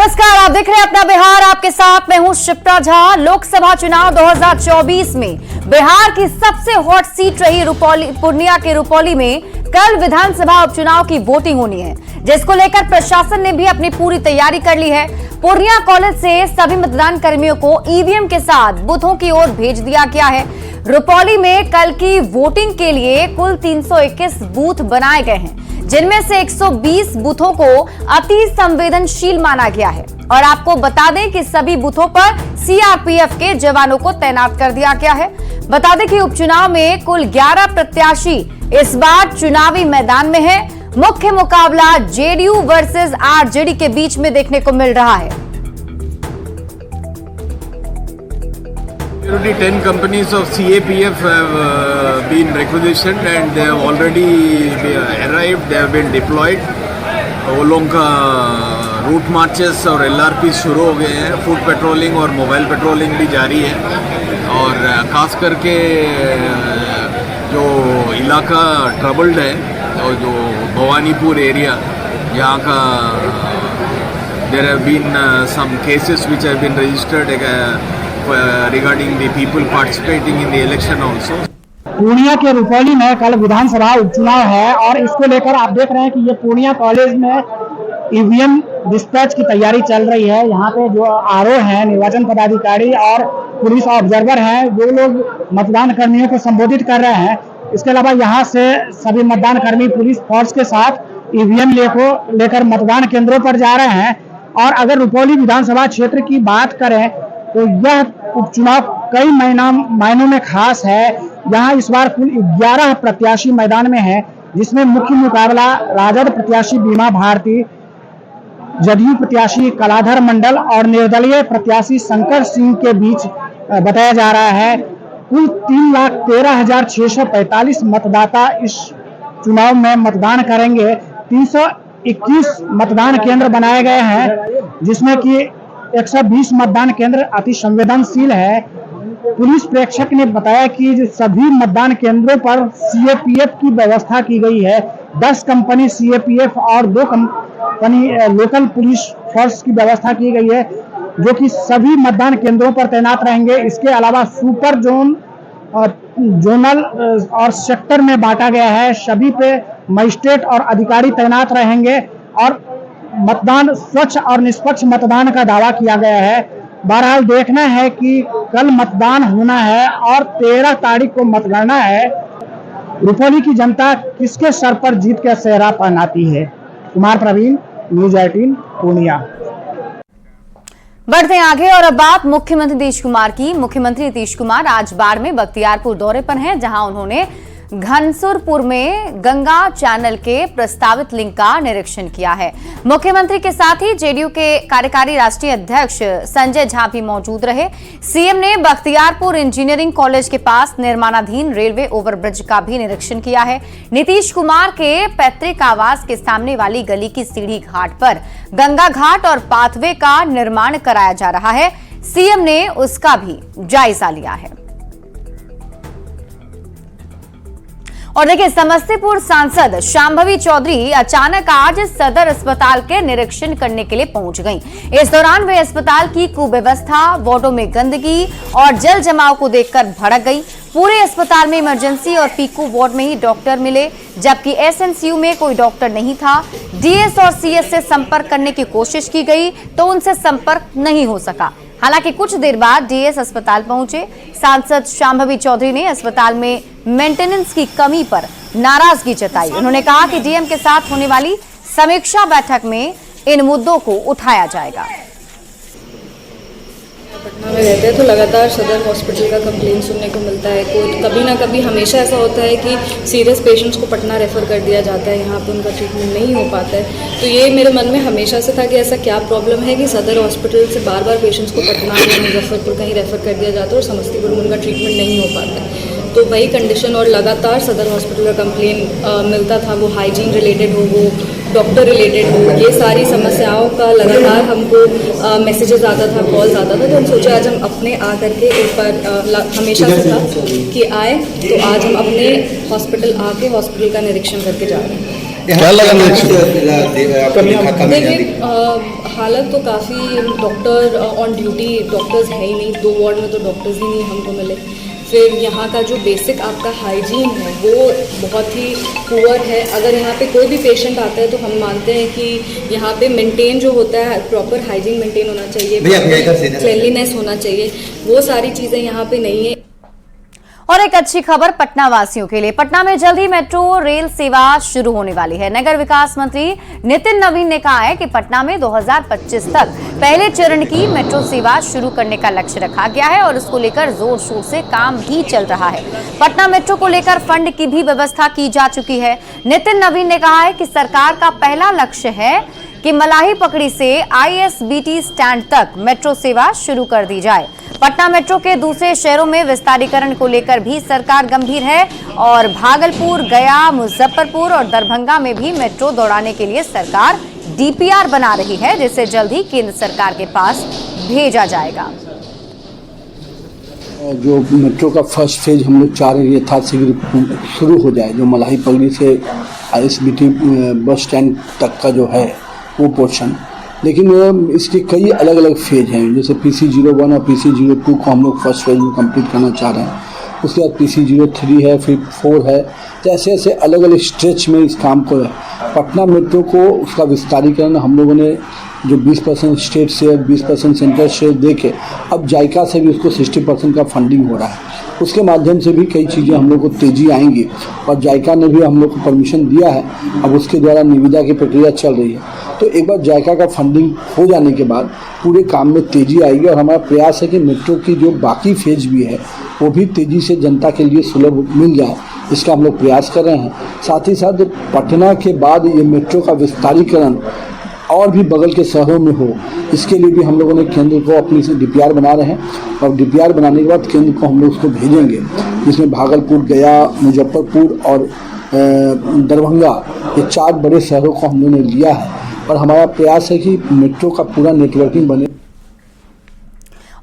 नमस्कार, आप देख रहे हैं अपना बिहार। आपके साथ मैं हूं शिप्रा झा। लोकसभा चुनाव 2024 में बिहार की सबसे हॉट सीट रही पूर्णिया के रुपौली में कल विधानसभा उपचुनाव की वोटिंग होनी है, जिसको लेकर प्रशासन ने भी अपनी पूरी तैयारी कर ली है। पूर्णिया कॉलेज से सभी मतदान कर्मियों को ईवीएम के साथ बूथों की ओर भेज दिया गया है। रुपौली में कल की वोटिंग के लिए कुल 321 बूथ बनाए गए हैं, जिनमें से 120 बूथों को अति संवेदनशील माना गया है। और आपको बता दें कि सभी बूथों पर सीआरपीएफ के जवानों को तैनात कर दिया गया है। बता दें कि उपचुनाव में कुल 11 प्रत्याशी इस बार चुनावी मैदान में है। मुख्य मुकाबला जेडीयू वर्सेस आरजेडी के बीच में देखने को मिल रहा है। Already 10 companies of CAPF have been requisitioned and they have already arrived, they have been deployed. वो लोगों का रूट मार्चेस और LRP शुरू हो गए हैं। फूड पेट्रोलिंग और मोबाइल पेट्रोलिंग भी जारी है। और खास करके जो इलाका ट्रबल्ड है और जो भवानीपुर एरिया, यहाँ का there have been some cases which have been registered regarding the people participating in the election also. Purnia के रुपौली में कल विधानसभा उपचुनाव है और इसको लेकर आप देख रहे हैं कि ये पूर्णिया कॉलेज में ईवीएम डिस्पैच की तैयारी चल रही है। यहाँ पे जो आरओ हैं, निर्वाचन पदाधिकारी और पुलिस ऑब्जर्वर हैं, वो लोग मतदान कर्मियों को संबोधित कर रहे हैं। इसके अलावा यहाँ से सभी मतदान कर्मी पुलिस फोर्स के साथ ईवीएम लेकर मतदान केंद्रों पर जा रहे हैं। और अगर रुपौली विधानसभा क्षेत्र की बात करें तो यह उपचुनाव कई मायनों में खास है। यहाँ इस बार कुल 11 प्रत्याशी मैदान में हैं, जिसमें मुख्य मुकाबला राजद प्रत्याशी बीमा भारती, जदयू प्रत्याशी कलाधर मंडल और निर्दलीय प्रत्याशी शंकर सिंह के बीच बताया जा रहा है। कुल 3,13,645 मतदाता इस चुनाव में मतदान करेंगे। 321 मतदान केंद्र बनाए गए हैं, जिसमें कि 120 मतदान केंद्र अति संवेदनशील है। पुलिस प्रेक्षक ने बताया कि सभी मतदान केंद्रों पर सीएपीएफ की व्यवस्था की गई है। 10 कंपनी सीएपीएफ और 2 कंपनी लोकल पुलिस फोर्स की व्यवस्था की गई है, जो कि सभी मतदान केंद्रों पर तैनात रहेंगे। इसके अलावा सुपर जोन और जोनल और सेक्टर में बांटा गया है। सभी पे मजिस्ट्रेट और अधिकारी तैनात रहेंगे और मतदान स्वच्छ और निष्पक्ष मतदान का दावा किया गया है। बहरहाल देखना है कि कल मतदान होना है और 13 तारीख को मतगणना है। रुपौली की जनता किसके सर पर जीत का सेहरा पहनाती है। कुमार प्रवीण, न्यूज़ 18 पूर्णिया। बढ़ते हैं आगे और अब बात मुख्यमंत्री नीतीश कुमार की। मुख्यमंत्री नीतीश कुमार आज बाढ़ में बख्तियारपुर दौरे पर हैं, जहां उन्होंने घनसुरपुर में गंगा चैनल के प्रस्तावित लिंक का निरीक्षण किया है। मुख्यमंत्री के साथ ही जेडीयू के कार्यकारी राष्ट्रीय अध्यक्ष संजय झा भी मौजूद रहे। सीएम ने बख्तियारपुर इंजीनियरिंग कॉलेज के पास निर्माणाधीन रेलवे ओवरब्रिज का भी निरीक्षण किया है। नीतीश कुमार के पैतृक आवास के सामने वाली गली की सीढ़ी घाट पर गंगा घाट और पाथवे का निर्माण कराया जा रहा है। सीएम ने उसका भी जायजा लिया है। और देखिए, समस्तीपुर सांसद शांभवी चौधरी अचानक आज सदर अस्पताल के निरीक्षण करने के लिए पहुंच गईं। इस दौरान वे अस्पताल की कुव्यवस्था, वार्डों में गंदगी और जल जमाव को देखकर भड़क गई। पूरे अस्पताल में इमरजेंसी और पीकू वार्ड में ही डॉक्टर मिले, जबकि एसएनसीयू में कोई डॉक्टर नहीं था। डीएस और सीएस से संपर्क करने की कोशिश की गई तो उनसे संपर्क नहीं हो सका। हालांकि कुछ देर बाद डीएस अस्पताल पहुंचे। सांसद शांभवी चौधरी ने अस्पताल में मेंटेनेंस की कमी पर नाराजगी जताई। उन्होंने कहा कि डीएम के साथ होने वाली समीक्षा बैठक में इन मुद्दों को उठाया जाएगा। पटना में रहते हैं तो लगातार सदर हॉस्पिटल का कंप्लेन सुनने को मिलता है। कोई कभी ना कभी हमेशा ऐसा होता है कि सीरियस पेशेंट्स को पटना रेफ़र कर दिया जाता है, यहाँ पे उनका ट्रीटमेंट नहीं हो पाता है। तो ये मेरे मन में हमेशा से था कि ऐसा क्या प्रॉब्लम है कि सदर हॉस्पिटल से बार बार पेशेंट्स को पटना या मुजफ्फरपुर कहीं रेफ़र कर दिया जाता है और समस्तीपुर में उनका ट्रीटमेंट नहीं हो पाता है। तो वही कंडीशन और लगातार सदर हॉस्पिटल का कंप्लेन मिलता था, वो हाइजीन रिलेटेड हो, वो डॉक्टर रिलेटेड हो, ये सारी समस्याओं का लगातार हमको मैसेजेस आता था, कॉल्स आता था। तो हम सोचे आज हम अपने आ करके एक बार हमेशा से था कि आए, तो आज हम अपने हॉस्पिटल आके हॉस्पिटल का निरीक्षण करके जा रहे हैं। क्या लगा देखिए हालत तो काफ़ी, डॉक्टर ऑन ड्यूटी, डॉक्टर्स है ही नहीं, 2 वार्ड में तो डॉक्टर्स ही नहीं हमको मिले। फिर यहाँ का जो बेसिक आपका हाइजीन है वो बहुत ही पुअर है। अगर यहाँ पे कोई भी पेशेंट आता है तो हम मानते हैं कि यहाँ पे मेंटेन जो होता है, प्रॉपर हाइजीन मेंटेन होना चाहिए, क्लीनलीनेस होना चाहिए, वो सारी चीज़ें यहाँ पे नहीं है। और एक अच्छी खबर पटना वासियों के लिए, पटना में जल्द ही मेट्रो रेल सेवा शुरू होने वाली है। नगर विकास मंत्री नितिन नवीन ने कहा है कि पटना में 2025 तक पहले चरण की मेट्रो सेवा शुरू करने का लक्ष्य रखा गया है और उसको लेकर जोर शोर से काम भी चल रहा है। पटना मेट्रो को लेकर फंड की भी व्यवस्था की जा चुकी है। नितिन नवीन ने कहा है कि सरकार का पहला लक्ष्य है कि मलाही पकड़ी से ISBT स्टैंड तक मेट्रो सेवा शुरू कर दी जाए। पटना मेट्रो के दूसरे शहरों में विस्तारीकरण को लेकर भी सरकार गंभीर है और भागलपुर, गया, मुजफ्फरपुर और दरभंगा में भी मेट्रो दौड़ाने के लिए सरकार DPR बना रही है, जिसे जल्द ही केंद्र सरकार के पास भेजा जाएगा। जो मेट्रो का फर्स्ट फेज हम लोग चाह रहे हैं यथाशीघ्र शुरू हो जाए, जो मलाही पगड़ी से ISBT बस स्टैंड तक का जो है वो पोर्शन। लेकिन इसके कई अलग अलग फेज हैं, जैसे PC01 और PC02 को हम लोग फर्स्ट फेज में कंप्लीट करना चाह रहे हैं। उसके बाद PC03 है, फिर 4 है, तो ऐसे ऐसे अलग अलग स्ट्रेच में इस काम को है। पटना मेट्रो को उसका विस्तारीकरण हम लोगों ने जो 20% स्टेट शेयर, 20% सेंट्रल शेयर दे के अब जायका से भी उसको 60% का फंडिंग हो रहा है। उसके माध्यम से भी कई चीज़ें हम लोग को तेज़ी आएंगी और जायका ने भी हम लोग को परमिशन दिया है। अब उसके द्वारा निविदा की प्रक्रिया चल रही है। तो एक बार जायका का फंडिंग हो जाने के बाद पूरे काम में तेज़ी आएगी और हमारा प्रयास है कि मेट्रो की जो बाकी फेज भी है वो भी तेज़ी से जनता के लिए सुलभ मिल जाए, इसका हम लोग प्रयास कर रहे हैं। साथ ही साथ पटना के बाद ये मेट्रो का विस्तारीकरण और भी बगल के शहरों में हो, इसके लिए भी हम लोगों ने केंद्र को अपनी से DPR बना रहे हैं और DPR बनाने के बाद केंद्र को हम लोग उसको भेजेंगे, जिसमें भागलपुर, गया, मुजफ्फरपुर और दरभंगा, ये 4 बड़े शहरों को हम लोगों ने लिया है और हमारा प्रयास है कि मेट्रो का पूरा नेटवर्किंग बने।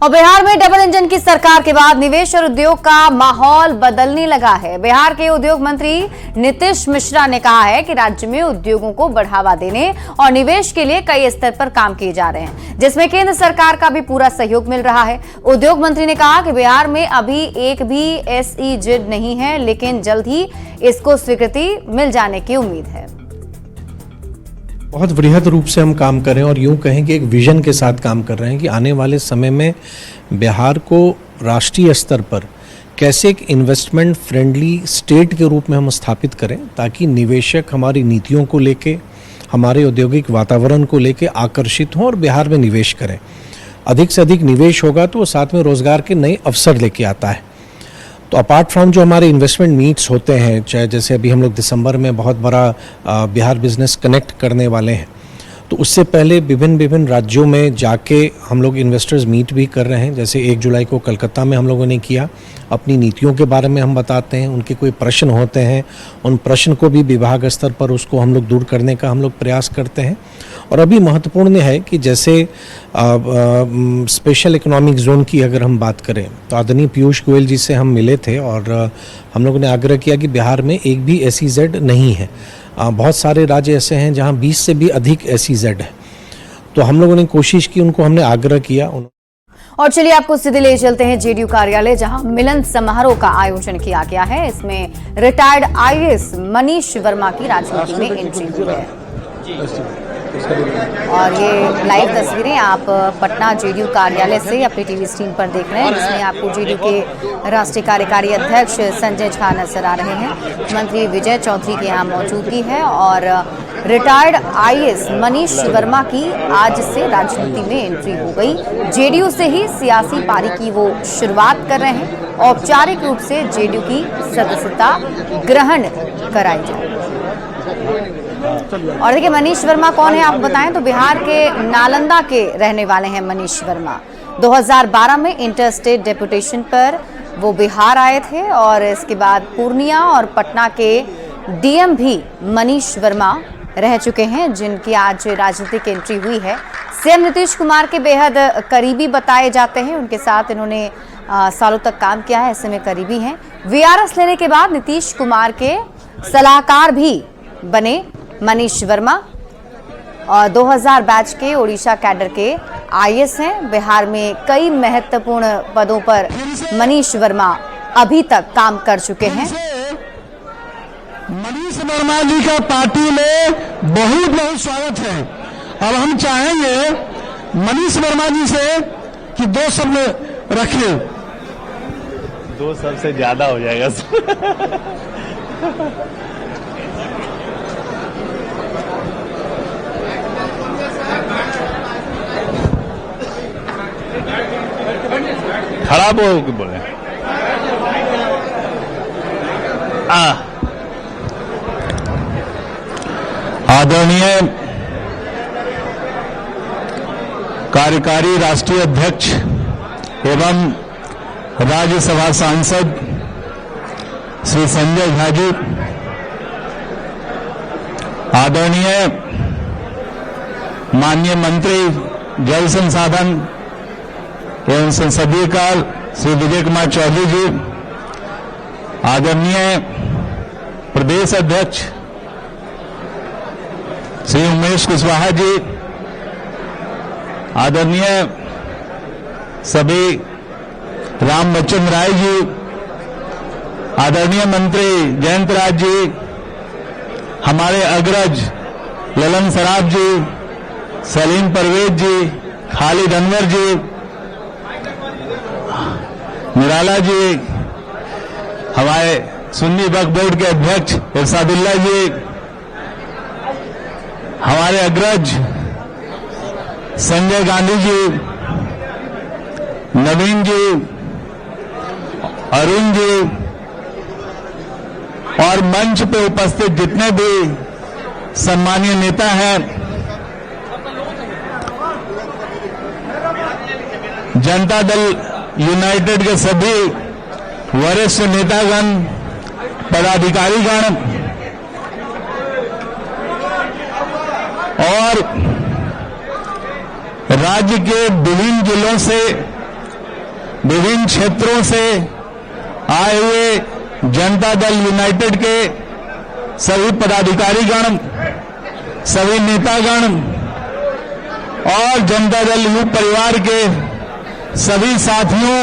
और बिहार में डबल इंजन की सरकार के बाद निवेश और उद्योग का माहौल बदलने लगा है। बिहार के उद्योग मंत्री नीतीश मिश्रा ने कहा है कि राज्य में उद्योगों को बढ़ावा देने और निवेश के लिए कई स्तर पर काम किए जा रहे हैं, जिसमें केंद्र सरकार का भी पूरा सहयोग मिल रहा है। उद्योग मंत्री ने कहा कि बिहार में अभी एक भी SEZ नहीं है, लेकिन जल्द ही इसको स्वीकृति मिल जाने की उम्मीद है। बहुत वृहद रूप से हम काम कर रहे हैं और यूं कहें कि एक विजन के साथ काम कर रहे हैं कि आने वाले समय में बिहार को राष्ट्रीय स्तर पर कैसे एक इन्वेस्टमेंट फ्रेंडली स्टेट के रूप में हम स्थापित करें, ताकि निवेशक हमारी नीतियों को लेके, हमारे औद्योगिक वातावरण को लेके आकर्षित हों और बिहार में निवेश करें। अधिक से अधिक निवेश होगा तो वो साथ में रोजगार के नए अवसर लेके आता है। तो अपार्ट फ्रॉम जो हमारे इन्वेस्टमेंट मीट्स होते हैं, चाहे जैसे अभी हम लोग दिसंबर में बहुत बड़ा बिहार बिजनेस कनेक्ट करने वाले हैं, तो उससे पहले विभिन्न राज्यों में जाके हम लोग इन्वेस्टर्स मीट भी कर रहे हैं। जैसे 1 जुलाई को कलकत्ता में हम लोगों ने किया, अपनी नीतियों के बारे में हम बताते हैं, उनके कोई प्रश्न होते हैं, उन प्रश्न को भी विभाग स्तर पर उसको हम लोग दूर करने का हम लोग प्रयास करते हैं। और अभी महत्वपूर्ण है कि जैसे स्पेशल इकोनॉमिक जोन की अगर हम बात करें तो आदरणीय पीयूष गोयल जी से हम मिले थे और हम लोगों ने आग्रह किया कि बिहार में एक भी SEZ नहीं है। बहुत सारे राज्य ऐसे हैं जहां 20 से भी अधिक SEZ है, तो हम लोगों ने कोशिश की, उनको हमने आग्रह किया। और चलिए आपको सीधे ले चलते हैं JDU कार्यालय, जहां मिलन समारोह का आयोजन किया गया है। इसमें रिटायर्ड IAS मनीष वर्मा की राजनीति में एंट्री हुई है और ये लाइव तस्वीरें आप पटना JDU कार्यालय से अपनी टीवी स्क्रीन पर देख रहे हैं, जिसमें आपको JDU के राष्ट्रीय कार्यकारी अध्यक्ष संजय झा नजर आ रहे हैं। मंत्री विजय चौधरी की यहाँ मौजूदगी है और रिटायर्ड IAS मनीष वर्मा की आज से राजनीति में एंट्री हो गई। JDU से ही सियासी पारी की वो शुरुआत कर रहे हैं। औपचारिक रूप से JDU की सदस्यता ग्रहण कराई जाए। और देखिए मनीष वर्मा कौन है आप बताएं, तो बिहार के नालंदा के रहने वाले हैं मनीष वर्मा। 2012 में इंटर स्टेट डेपुटेशन पर वो बिहार आए थे और इसके बाद पूर्णिया और पटना के DM भी मनीष वर्मा रह चुके हैं, जिनकी आज राजनीतिक एंट्री हुई है। CM नीतीश कुमार के बेहद करीबी बताए जाते हैं, उनके साथ इन्होंने सालों तक काम किया है, ऐसे में करीबी हैं। VRS लेने के बाद नीतीश कुमार के सलाहकार भी बने मनीष वर्मा और 2000 बैच के ओडिशा कैडर के आईएएस हैं। बिहार में कई महत्वपूर्ण पदों पर मनीष वर्मा अभी तक काम कर चुके हैं। मनीष वर्मा जी का पार्टी में बहुत बहुत स्वागत है। अब हम चाहेंगे मनीष वर्मा जी से कि 2 शब्द रखें। 2 शब्द से ज्यादा हो जाएगा। खराब हो कि बोले आदरणीय कार्यकारी राष्ट्रीय अध्यक्ष एवं राज्यसभा सांसद श्री संजय झा जी, आदरणीय माननीय मंत्री जल संसाधन एवं संसदीय कार्य श्री विजय कुमार चौधरी जी, आदरणीय प्रदेश अध्यक्ष श्री उमेश कुशवाहा जी, आदरणीय सभी राम बच्चन राय जी, आदरणीय मंत्री जयंत राज जी, हमारे अग्रज ललन सराफ जी, सलीम परवेज जी, खालिद अनवर जी, निराला जी, हमारे सुन्नी वक्फ बोर्ड के अध्यक्ष इरशादुल्लाह जी, हमारे अग्रज संजय गांधी जी, नवीन जी, अरुण जी और मंच पे उपस्थित जितने भी सम्मानीय नेता हैं, जनता दल यूनाइटेड के सभी वरिष्ठ नेतागण, पदाधिकारीगण और राज्य के विभिन्न जिलों से, विभिन्न क्षेत्रों से आए हुए जनता दल यूनाइटेड के सभी पदाधिकारीगण, सभी नेतागण और जनता दल युवा परिवार के सभी साथियों,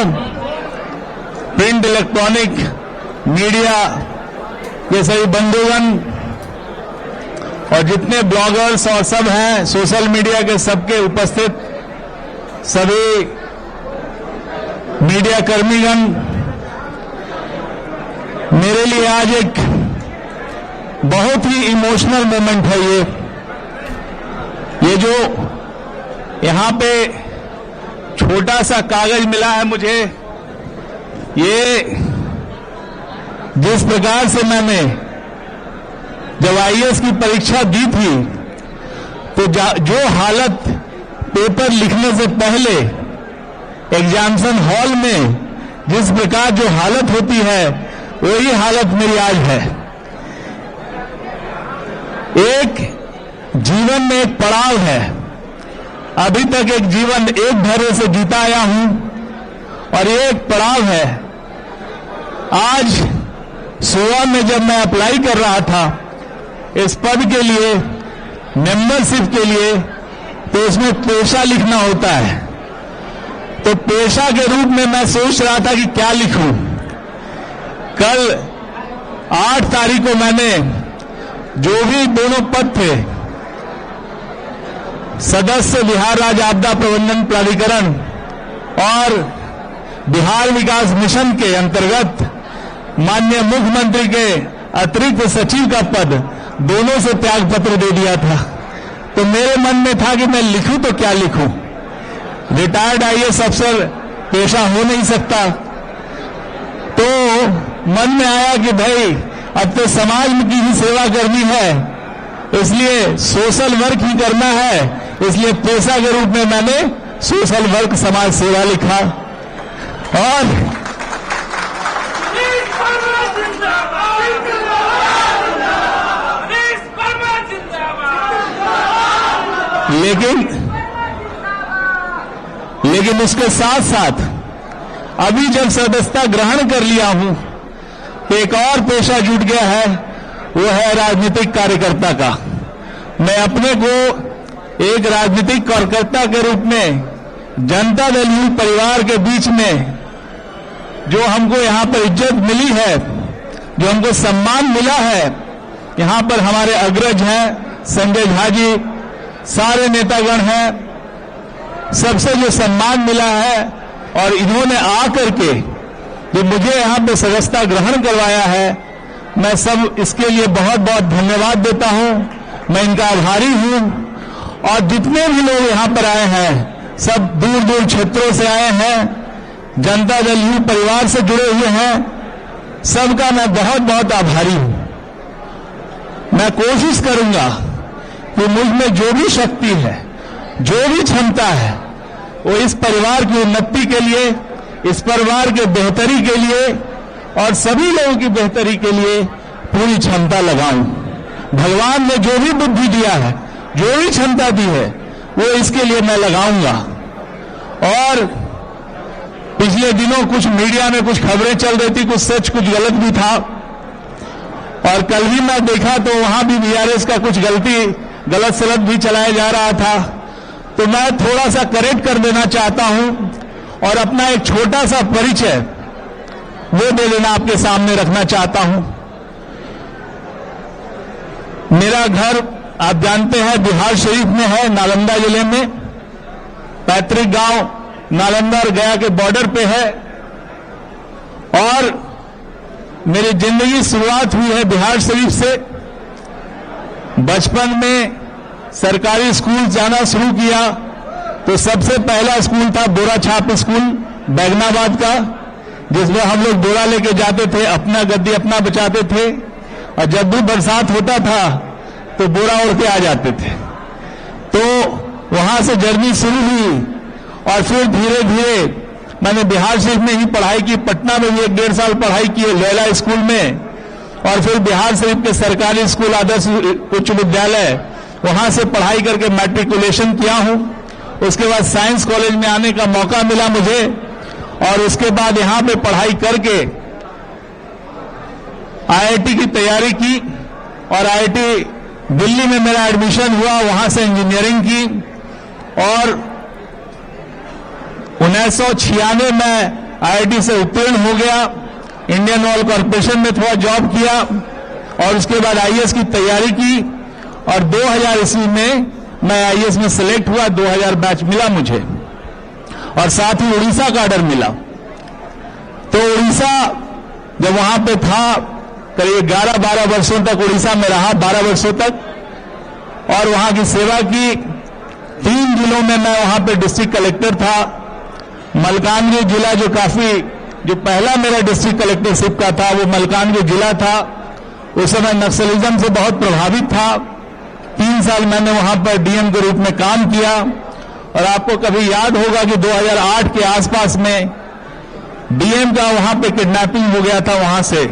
प्रिंट इलेक्ट्रॉनिक मीडिया के सभी बंधुगण और जितने ब्लॉगर्स और सब हैं सोशल मीडिया के सबके उपस्थित सभी मीडिया कर्मीगण, मेरे लिए आज एक बहुत ही इमोशनल मोमेंट है ये जो यहां पे छोटा सा कागज मिला है मुझे, ये जिस प्रकार से मैंने जब आईएएस की परीक्षा दी थी तो जो हालत पेपर लिखने से पहले एग्जामिनेशन हॉल में जिस प्रकार जो हालत होती है वही हालत मेरी आज है। एक जीवन में एक पड़ाव है। अभी तक एक जीवन एक धैर्य से जीता आया हूं और ये एक पड़ाव है। आज सुबह में जब मैं अप्लाई कर रहा था इस पद के लिए, मेंबरशिप के लिए, तो उसमें पेशा लिखना होता है। तो पेशा के रूप में मैं सोच रहा था कि क्या लिखूं। कल 8 तारीख को मैंने जो भी दोनों पद थे, सदस्य बिहार राज्य आपदा प्रबंधन प्राधिकरण और बिहार विकास मिशन के अंतर्गत माननीय मुख्यमंत्री के अतिरिक्त सचिव का पद, दोनों से त्याग पत्र दे दिया था। तो मेरे मन में था कि मैं लिखूं तो क्या लिखूं। रिटायर्ड आईएएस अफसर पेशा हो नहीं सकता, तो मन में आया कि भाई अब तो समाज की ही सेवा करनी है, इसलिए सोशल वर्क ही करना है, इसलिए पेशा के रूप में मैंने सोशल वर्क समाज सेवा लिखा। और लेकिन उसके साथ साथ अभी जब सदस्यता ग्रहण कर लिया हूं तो एक और पेशा जुट गया है, वो है राजनीतिक कार्यकर्ता का। मैं अपने को एक राजनीतिक कार्यकर्ता के रूप में जनता दल यूथ परिवार के बीच में जो हमको यहाँ पर इज्जत मिली है, जो हमको सम्मान मिला है, यहाँ पर हमारे अग्रज हैं, संजय झा जी, सारे नेतागण हैं, सबसे जो सम्मान मिला है और इन्होंने आकर के जो मुझे यहाँ पे सदस्यता ग्रहण करवाया है, मैं सब इसके लिए बहुत बहुत धन्यवाद देता हूँ। मैं इनका आभारी हूँ। और जितने भी लोग यहाँ पर आए हैं सब दूर दूर क्षेत्रों से आए हैं, जनता दल यूथ परिवार से जुड़े हुए हैं, सबका मैं बहुत बहुत आभारी हूँ। मैं कोशिश करूंगा कि मुझ में जो भी शक्ति है, जो भी क्षमता है, वो इस परिवार की उन्नति के लिए, इस परिवार के बेहतरी के लिए और सभी लोगों की बेहतरी के लिए पूरी क्षमता लगाऊं। भगवान ने जो भी बुद्धि दिया है, जो भी क्षमता दी है, वो इसके लिए मैं लगाऊंगा। और पिछले दिनों कुछ मीडिया में कुछ खबरें चल रही थी, कुछ सच कुछ गलत भी था, और कल भी मैं देखा तो वहां भी बीआरएस का कुछ गलत सलत भी चलाया जा रहा था। तो मैं थोड़ा सा करेक्ट कर देना चाहता हूं और अपना एक छोटा सा परिचय वो दे देना आपके सामने रखना चाहता हूं। मेरा घर आप जानते हैं बिहार शरीफ में है, नालंदा जिले में। पैतृक गांव नालंदा और गया के बॉर्डर पे है और मेरी जिंदगी शुरुआत हुई है बिहार शरीफ से। बचपन में सरकारी स्कूल जाना शुरू किया तो सबसे पहला स्कूल था बोरा छाप स्कूल बैगनाबाद का, जिसमें हम लोग बोरा लेके जाते थे, अपना गद्दी अपना बचाते थे और जब भी बरसात होता था तो बोरा ओढ़ के आ जाते थे। तो वहां से जर्नी शुरू हुई और फिर धीरे धीरे मैंने बिहार शरीफ में ही पढ़ाई की। पटना में भी 1-1.5 साल पढ़ाई की है लैला स्कूल में, और फिर बिहार शरीफ के सरकारी स्कूल आदर्श उच्च विद्यालय वहां से पढ़ाई करके मैट्रिकुलेशन किया हूं। उसके बाद साइंस कॉलेज में आने का मौका मिला मुझे और उसके बाद यहां पे पढ़ाई करके आईआईटी की तैयारी की और आईआईटी दिल्ली में मेरा एडमिशन हुआ, वहां से इंजीनियरिंग की और 1996 में आईआईटी से उत्तीर्ण हो गया। इंडियन ऑयल कॉर्पोरेशन में थोड़ा जॉब किया और उसके बाद आईएएस की तैयारी की और 2000 ईस्वी में मैं आईएएस में सिलेक्ट हुआ। 2000 बैच मिला मुझे और साथ ही उड़ीसा का ऑर्डर मिला। तो उड़ीसा जब वहां पे था करीब 11-12 वर्षों तक उड़ीसा में रहा, 12 वर्षों तक, और वहां की सेवा की। 3 जिलों में मैं वहां पे डिस्ट्रिक्ट कलेक्टर था। मलकानगिरी जिला जो पहला मेरा डिस्ट्रिक्ट कलेक्टरशिप का था वो मलकानगिरी जिला था। उस समय नक्सलिज्म से बहुत प्रभावित था। 3 साल मैंने वहां पर डीएम के रूप में काम किया और आपको कभी याद होगा कि 2008 के आसपास में डीएम का वहां पे किडनैपिंग हो गया था वहां से,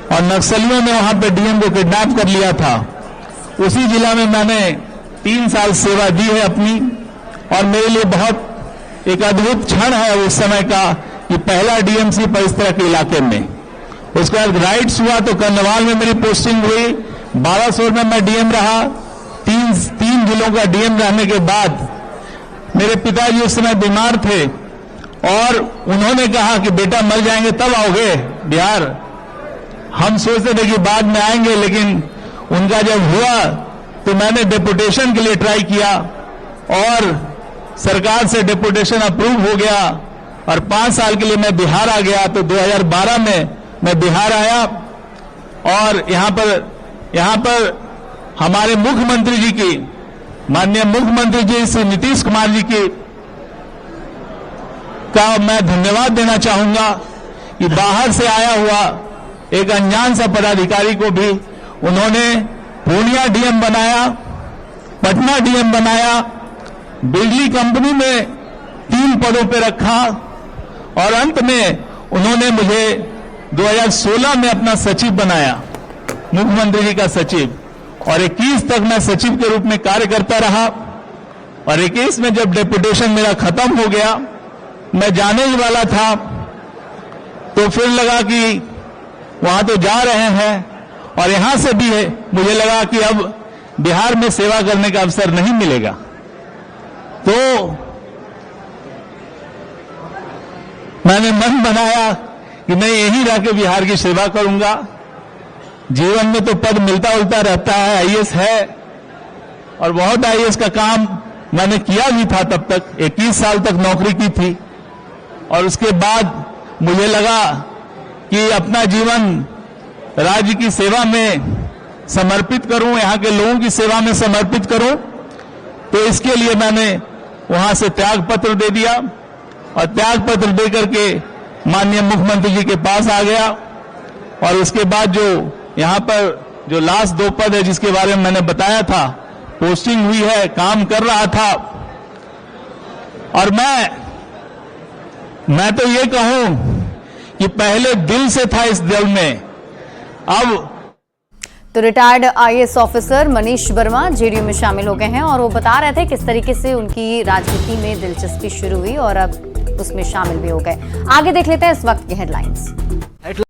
और नक्सलियों ने वहां पे डीएम को किडनैप कर लिया था। उसी जिला में मैंने 3 साल सेवा दी है अपनी, और मेरे लिए बहुत एक अद्भुत क्षण है उस समय का कि पहला डीएमसी पर इस तरह के इलाके में। उसके बाद राइट्स हुआ तो कर्नवाल में मेरी पोस्टिंग हुई। 1200 में मैं डीएम रहा। 3 जिलों का डीएम रहने के बाद मेरे पिताजी उस समय बीमार थे और उन्होंने कहा कि बेटा मर जाएंगे तब आओगे बिहार। हम सोचते थे कि बाद में आएंगे, लेकिन उनका जब हुआ तो मैंने डेपुटेशन के लिए ट्राई किया और सरकार से डेपुटेशन अप्रूव हो गया और 5 साल के लिए मैं बिहार आ गया। तो 2012 में मैं बिहार आया और यहां पर हमारे मुख्यमंत्री जी की, माननीय मुख्यमंत्री जी श्री नीतीश कुमार जी की का मैं धन्यवाद देना चाहूंगा कि बाहर से आया हुआ एक अनजान सा पदाधिकारी को भी उन्होंने पूर्णिया डीएम बनाया, पटना डीएम बनाया, बिजली कंपनी में 3 पदों पर रखा और अंत में उन्होंने मुझे 2016 में अपना सचिव बनाया, मुख्यमंत्री जी का सचिव, और 21 तक मैं सचिव के रूप में कार्य करता रहा। और 21 में जब डेपुटेशन मेरा खत्म हो गया, मैं जाने ही वाला था, तो फिर लगा कि वहां तो जा रहे हैं और यहां से भी है, मुझे लगा कि अब बिहार में सेवा करने का अवसर नहीं मिलेगा। तो मैंने मन बनाया कि मैं यहीं रह के बिहार की सेवा करूंगा। जीवन में तो पद मिलता उलता रहता है, आईएएस है और बहुत आईएएस का काम मैंने किया भी था। तब तक 21 साल तक नौकरी की थी और उसके बाद मुझे लगा कि अपना जीवन राज्य की सेवा में समर्पित करूं, यहाँ के लोगों की सेवा में समर्पित करूं। तो इसके लिए मैंने वहां से त्याग पत्र दे दिया और त्याग पत्र दे करके माननीय मुख्यमंत्री जी के पास आ गया। और उसके बाद जो यहाँ पर जो लास्ट 2 पद है जिसके बारे में मैंने बताया था, पोस्टिंग हुई है, काम कर रहा था। और मैं तो ये कहूं कि पहले दिल से था इस दल में, अब तो retired IAS officer Manish Verma JDU में शामिल हो गए हैं और वो बता रहे थे किस तरीके से उनकी राजनीति में दिलचस्पी शुरू हुई और अब उसमें शामिल भी हो गए। आगे देख लेते हैं इस वक्त की हेडलाइंस।